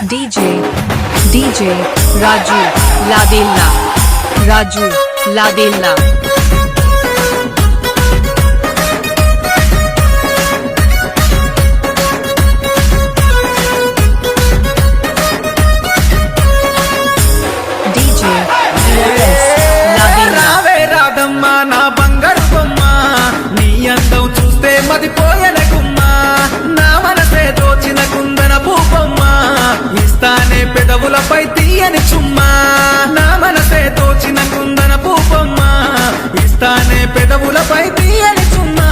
DJ Raju Ladilla DJ DRS Ladilla రావే రాధమ్మా నా బంగారు బొమ్మ నీ అందం చూస్తే మదిపోయన గుమ్మ నా మనసే దోచిన కుందన భూబొమ్మ ఇస్తానే పెదవులపై తీయని చుమ్మా నా మనసే దోచిన కుందన భూబొమ్మ ఇస్తానే పెదవులపై తీయని చుమ్మా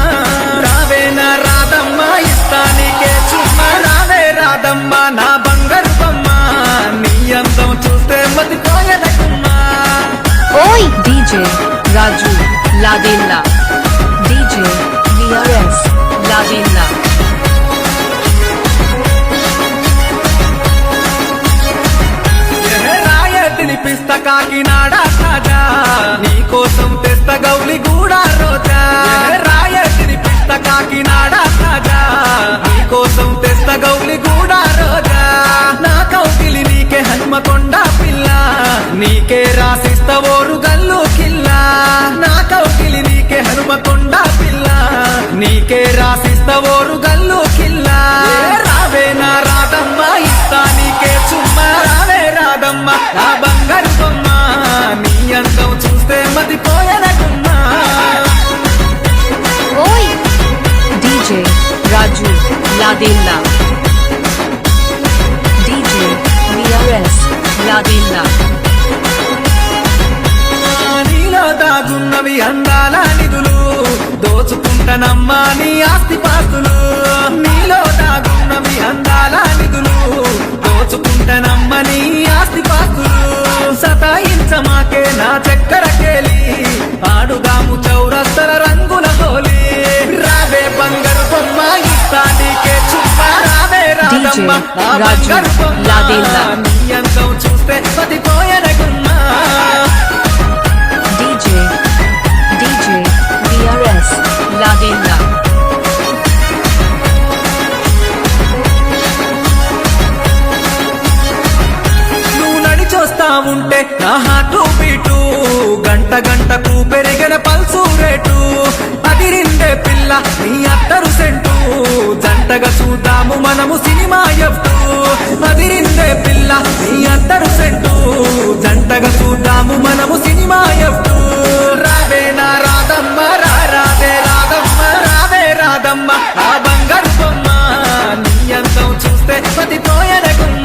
రావే నా రాధమ్మా ఇస్తానికే చుమ్మా రావే రాధమ్మా నా బంగారు బొమ్మ నీ అందం చూస్తే మదిపోయన గుమ్మ DJ Raju Ladilla DJ DRS Ladilla తినిపిస్త Kakinada తాజా నీ కోసం తెస్త గౌలి గూడా రోజా రాయ తినిపిస్త కాకినాడ తాజా నీ కోసం తెస్త గౌలి గూడా రోజా నా కౌకిలి నీకే హనుమకొండ పిల్ల నీకే రాసిస్త ఓరు గల్లు కిల్లా నా కౌకిలి నీకే హనుమకొండ పిల్ల నీకే రాసిస్త ఓరు గల్లు కిల్లా రావే నా రాధమ్మ ఇస్తా నీకే చుమ్మా రావే రాధమ్మ నా బంగారు బొమ్మ నీ అందం చూస్తే మదిపోయన గుమ్మ DJ Raju Ladilla DJ DRS Ladilla నీలో దాగున్నవి అందాల నిధులు దోచుకుంటనమ్మా నీ ఆస్తి పాస్తులు నీలో దాగున్నవి అందాల నిధులు దోచుకుంటనమ్మ నీ ఆస్తి పాస్తులు సతాయించమాకే నా చక్కెర కేలి ఆడుగాము చౌరస్తల రంగుల హోలీ రావే బంగారు బొమ్మ ఇస్తా నీకే చుమ్మా రావే రాధమ్మ నా బంగారు బొమ్మ నీ అందం చూస్తే పదిపోయన గుమ్మ DJ DRS Ladilla నువ్వు నడిచొస్తా ఉంటే నా హార్టు బీటు గంట గంటకు పెరిగిన పల్సు రేటు అదిరిందే పిల్ల నీ అత్తరు సెంటు జంటగా చూద్దాము మనము సినిమా ఎఫ్టు అదిరిందే పిల్ల నీ అత్తరు సెంటు జంటగా చూద్దాము మనము సినిమా ఎఫ్టు రావే నా రాధమ్మ రావే రాధమ్మ రావే రాధమ్మ నా బంగారు బొమ్మ నీ అందం చూస్తే పదిపోయన గుమ్మ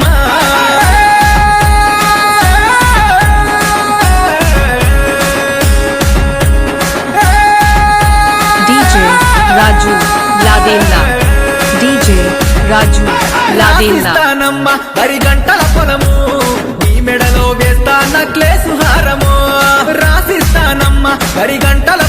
DJ Raju Ladilla DJ Raju Ladilla రాసిస్తానమ్మ 10 గంటల పొలము నీ మెడలో వేస్తా నక్లేసు హారము రాసిస్తానమ్మ 10 గంటల